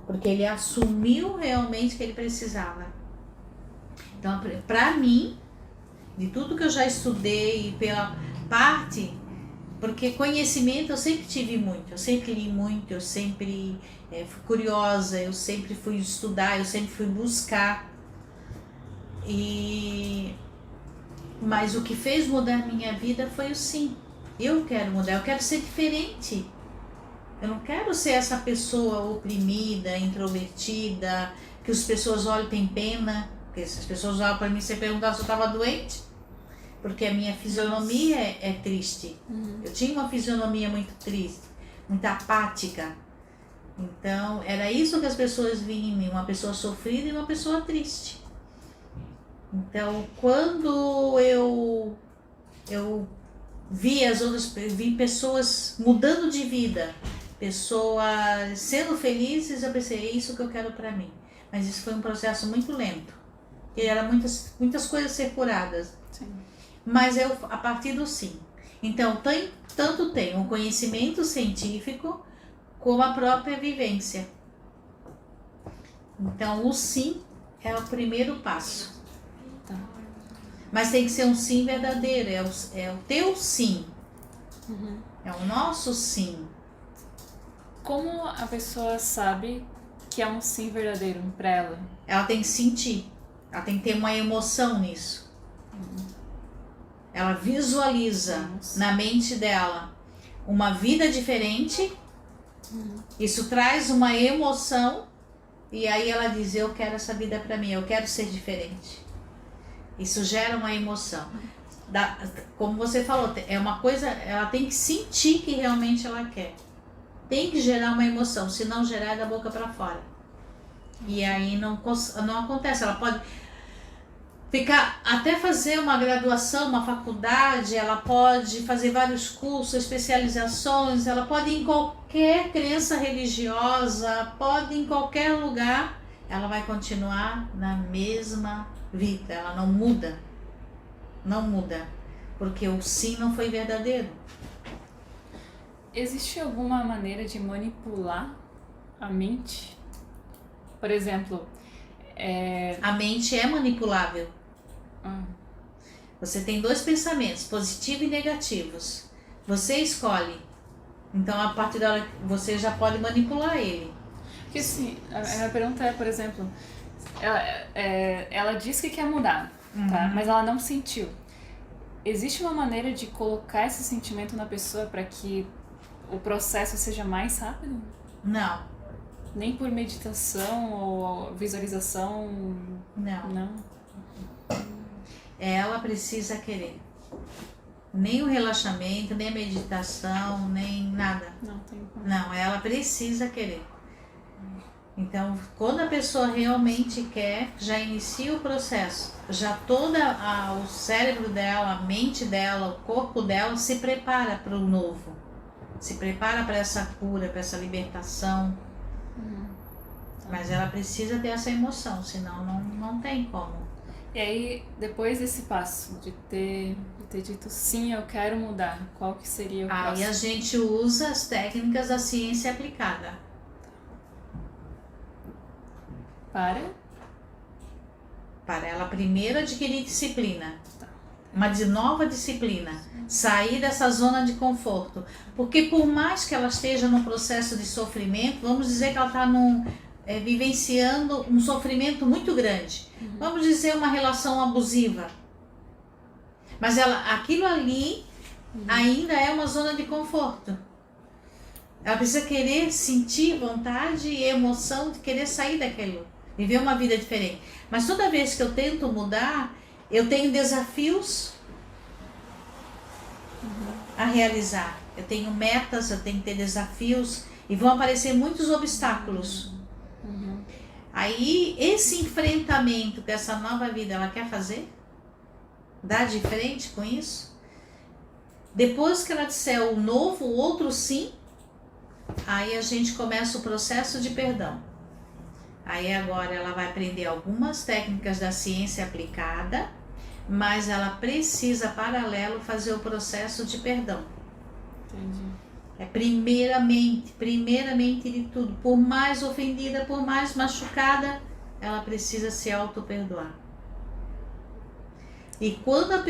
porque ele assumiu realmente que ele precisava. Então, para mim, de tudo que eu já estudei, pela parte, porque conhecimento eu sempre tive muito, eu sempre li muito, eu sempre fui curiosa, eu sempre fui estudar, eu sempre fui buscar. Mas o que fez mudar minha vida foi o sim. Eu quero mudar, eu quero ser diferente. Eu não quero ser essa pessoa oprimida, introvertida, que as pessoas olham e têm pena. Porque se as pessoas olham para mim e perguntar se eu estava doente, porque a minha fisionomia é triste. Eu tinha uma fisionomia muito triste, muito apática. Então, era isso que as pessoas viam em mim, uma pessoa sofrida e uma pessoa triste. Então, quando eu vi pessoas mudando de vida, pessoas sendo felizes, eu pensei, é isso que eu quero para mim. Mas isso foi um processo muito lento, porque eram muitas coisas a ser curadas. Sim. Mas eu, a partir do sim. Então, tanto tem o conhecimento científico, como a própria vivência. Então, o sim é o primeiro passo. Tá. Mas tem que ser um sim verdadeiro, é o teu sim. É o nosso sim. Como a pessoa sabe que é um sim verdadeiro para ela? Ela tem que sentir, ela tem que ter uma emoção nisso. Ela visualiza na mente dela uma vida diferente, isso traz uma emoção, e aí ela diz, eu quero essa vida para mim, eu quero ser diferente. Isso gera uma emoção. Como você falou, é uma coisa, ela tem que sentir que realmente ela quer. Tem que gerar uma emoção, se não gerar é da boca para fora. E aí não acontece, ela pode até fazer uma graduação, uma faculdade, ela pode fazer vários cursos, especializações, ela pode ir em qualquer crença religiosa, pode ir em qualquer lugar, ela vai continuar na mesma vida, ela não muda, porque o sim não foi verdadeiro. Existe alguma maneira de manipular a mente? Por exemplo, a mente é manipulável. Você tem dois pensamentos, positivos e negativos. Você escolhe. Então, a partir da hora você já pode manipular ele. Porque assim, a minha pergunta é, por exemplo, ela diz que quer mudar, tá? Mas ela não sentiu. Existe uma maneira de colocar esse sentimento na pessoa para que o processo seja mais rápido? Não. Nem por meditação ou visualização? Não. Ela precisa querer. Nem o relaxamento, nem a meditação, nem nada. Não tem como. Não, ela precisa querer. Então, quando a pessoa realmente quer, já inicia o processo. Já o cérebro dela, a mente dela, o corpo dela se prepara para o novo. Se prepara para essa cura, para essa libertação. Mas ela precisa ter essa emoção, senão não tem como. E aí, depois desse passo de ter dito sim, eu quero mudar, qual que seria o próximo? Aí a gente usa as técnicas da ciência aplicada. Para ela primeiro adquirir disciplina. Uma nova disciplina. Sair dessa zona de conforto. Porque por mais que ela esteja num processo de sofrimento, vamos dizer que ela está vivenciando um sofrimento muito grande. Vamos dizer uma relação abusiva. Mas aquilo ali ainda é uma zona de conforto. Ela precisa querer sentir vontade e emoção de querer sair daquilo. Viver uma vida diferente. Mas toda vez que eu tento mudar, eu tenho desafios a realizar. Eu tenho metas, eu tenho que ter desafios e vão aparecer muitos obstáculos. Aí, esse enfrentamento que essa nova vida ela quer fazer, dar de frente com isso, depois que ela disser o novo, o outro sim, aí a gente começa o processo de perdão. Aí agora ela vai aprender algumas técnicas da ciência aplicada, mas ela precisa, paralelo, fazer o processo de perdão. Entendi. É primeiramente de tudo. Por mais ofendida, por mais machucada, ela precisa se auto-perdoar. E quando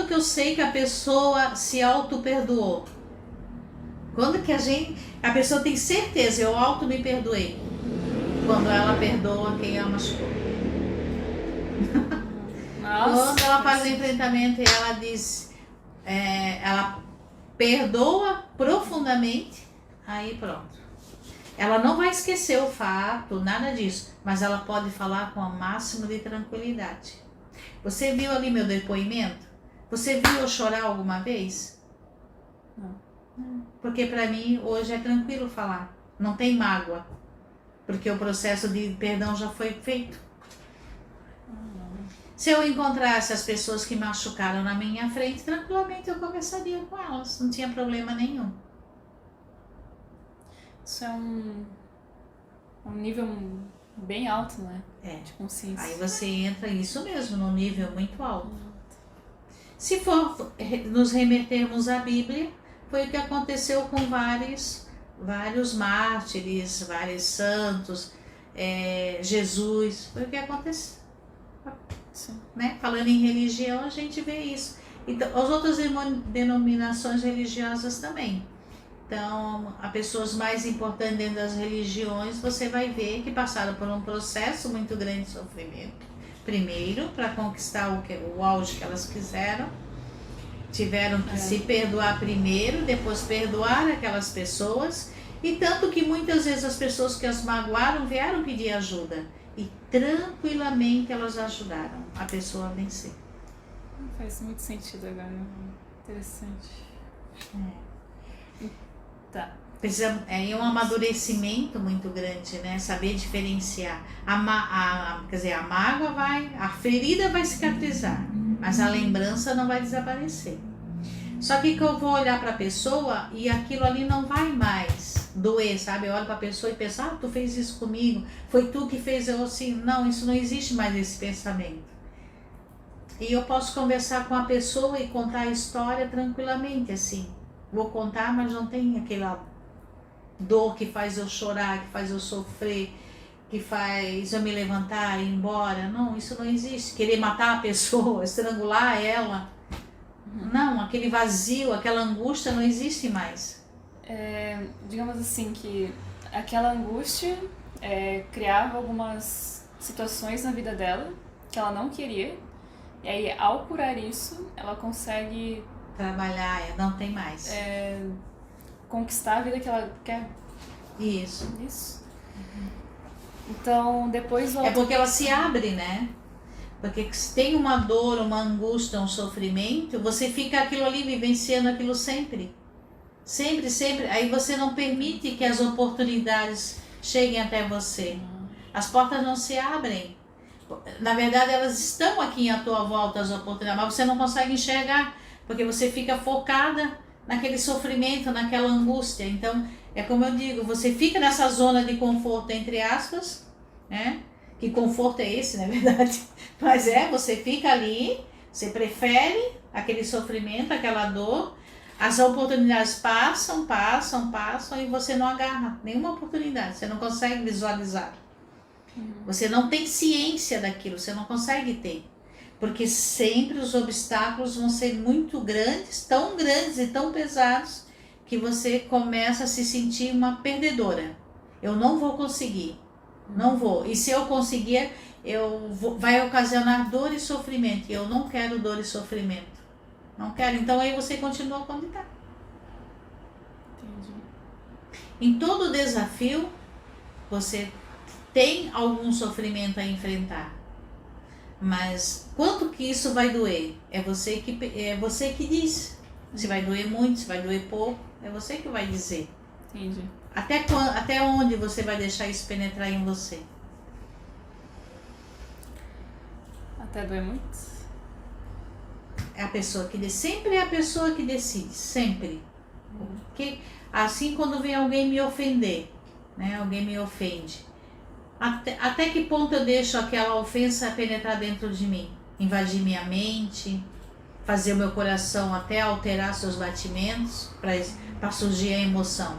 que eu sei que a pessoa se auto-perdoou? Quando que a pessoa tem certeza, eu auto-me perdoei. Quando ela perdoa quem a machucou. Quando ela faz o enfrentamento e ela diz, ela perdoa profundamente, aí pronto. Ela não vai esquecer o fato, nada disso, mas ela pode falar com o máximo de tranquilidade. Você viu ali meu depoimento? Você viu eu chorar alguma vez? Não. Porque para mim hoje é tranquilo falar, não tem mágoa, porque o processo de perdão já foi feito. Se eu encontrasse as pessoas que machucaram na minha frente, tranquilamente eu conversaria com elas, não tinha problema nenhum. Isso é um nível bem alto, né? De consciência. Aí você entra, isso mesmo, num nível muito alto. Se for nos remetermos à Bíblia, foi o que aconteceu com vários mártires, vários santos, Jesus, foi o que aconteceu. Né? Falando em religião, a gente vê isso. Então, as outras denominações religiosas também. Então, as pessoas mais importantes dentro das religiões, você vai ver que passaram por um processo muito grande de sofrimento. Primeiro, para conquistar o auge que elas quiseram, tiveram que se perdoar primeiro, depois perdoar aquelas pessoas, e tanto que muitas vezes as pessoas que as magoaram vieram pedir ajuda, e tranquilamente elas ajudaram a pessoa a vencer. Faz muito sentido agora, interessante. Tá. É um amadurecimento muito grande, né? Saber diferenciar. Quer dizer, a mágoa a ferida vai cicatrizar, mas a lembrança não vai desaparecer. Só que eu vou olhar para a pessoa e aquilo ali não vai mais doer, sabe? Eu olho para a pessoa e penso, tu fez isso comigo, foi tu que fez eu assim. Não, isso não existe mais esse pensamento. E eu posso conversar com a pessoa e contar a história tranquilamente, assim. Vou contar, mas não tem aquela dor que faz eu chorar, que faz eu sofrer, que faz eu me levantar e ir embora. Não, isso não existe. Querer matar a pessoa, estrangular ela. Não, aquele vazio, aquela angústia não existe mais. Digamos assim, que aquela angústia criava algumas situações na vida dela que ela não queria. E aí, ao curar isso, ela consegue trabalhar, não tem mais. Conquistar a vida que ela quer. Isso. Então, depois... É porque ela se abre, né? Porque se tem uma dor, uma angústia, um sofrimento, você fica aquilo ali, vivenciando aquilo sempre. Sempre, sempre. Aí você não permite que as oportunidades cheguem até você. As portas não se abrem. Na verdade, elas estão aqui à tua volta, as oportunidades, mas você não consegue enxergar, porque você fica focada naquele sofrimento, naquela angústia. Então, é como eu digo, você fica nessa zona de conforto, entre aspas, né? Que conforto é esse, na verdade? Mas você fica ali, você prefere aquele sofrimento, aquela dor, as oportunidades passam e você não agarra nenhuma oportunidade, você não consegue visualizar. Você não tem ciência daquilo, você não consegue ter. Porque sempre os obstáculos vão ser muito grandes, tão grandes e tão pesados, que você começa a se sentir uma perdedora. Eu não vou conseguir, não vou. E se eu conseguir, vai ocasionar dor e sofrimento. E eu não quero dor e sofrimento. Não quero. Então aí você continua como está. Entendi. Em todo desafio, você tem algum sofrimento a enfrentar. Mas quanto que isso vai doer? É você que diz. Se vai doer muito, se vai doer pouco, é você que vai dizer. Entendi. Até onde você vai deixar isso penetrar em você? Até doer muito? É a pessoa que decide. Sempre é a pessoa que decide, sempre. Porque, assim, quando vem alguém me ofender, né? Alguém me ofende. Até que ponto eu deixo aquela ofensa penetrar dentro de mim? Invadir minha mente, fazer o meu coração até alterar seus batimentos para surgir a emoção.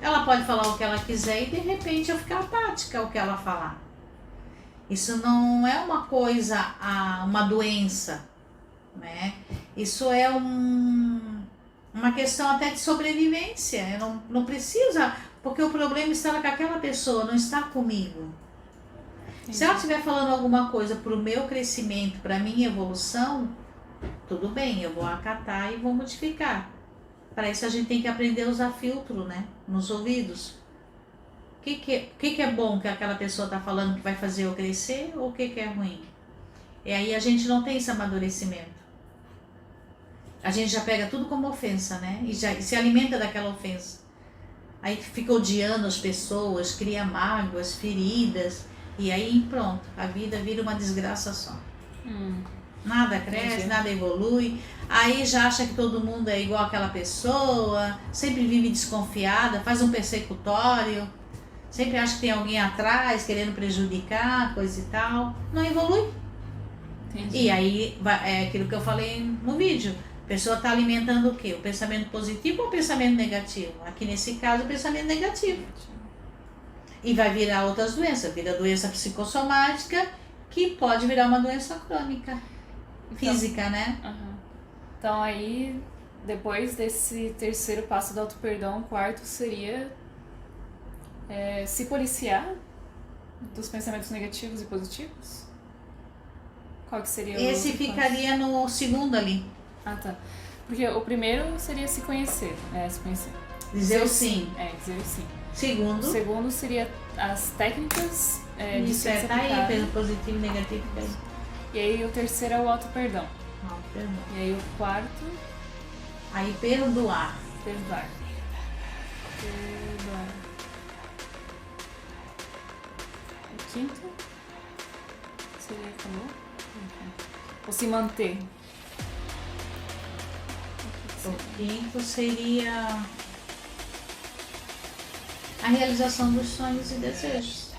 Ela pode falar o que ela quiser e de repente eu ficar apática ao que ela falar. Isso não é uma coisa, uma doença, né? Isso é uma questão até de sobrevivência. Eu não precisa, porque o problema está com aquela pessoa, não está comigo. Entendi. Se ela estiver falando alguma coisa para o meu crescimento, para a minha evolução, tudo bem, eu vou acatar e vou modificar. Para isso a gente tem que aprender a usar filtro, né? Nos ouvidos. O que é bom que aquela pessoa está falando que vai fazer eu crescer ou o que é ruim? E aí a gente não tem esse amadurecimento. A gente já pega tudo como ofensa, né? E se alimenta daquela ofensa. Aí fica odiando as pessoas, cria mágoas, feridas. E aí pronto, a vida vira uma desgraça só. Nada cresce, nada evolui. Aí já acha que todo mundo é igual àquela pessoa. Sempre vive desconfiada, faz um persecutório. Sempre acha que tem alguém atrás querendo prejudicar, coisa e tal. Não evolui. Entendi. E aí é aquilo que eu falei no vídeo. A pessoa está alimentando o quê? O pensamento positivo ou o pensamento negativo? Aqui nesse caso, o pensamento negativo. E vai virar outras doenças. Vira doença psicossomática, que pode virar uma doença crônica. Física, né? Então aí, depois desse terceiro passo do auto-perdão, o quarto seria se policiar dos pensamentos negativos e positivos? Qual que seria o Esse ficaria no segundo ali. Ah, tá. Porque o primeiro seria se conhecer, se conhecer. Dizer o sim. Dizer o sim. Segundo. O segundo seria as técnicas de isso tá aí, pelo positivo e negativo. E aí o terceiro é o auto-perdão. Auto-perdão. E aí o quarto... Aí perdoar. Perdoar. O quinto seria como? Ou se manter. O quinto seria a realização dos sonhos e desejos.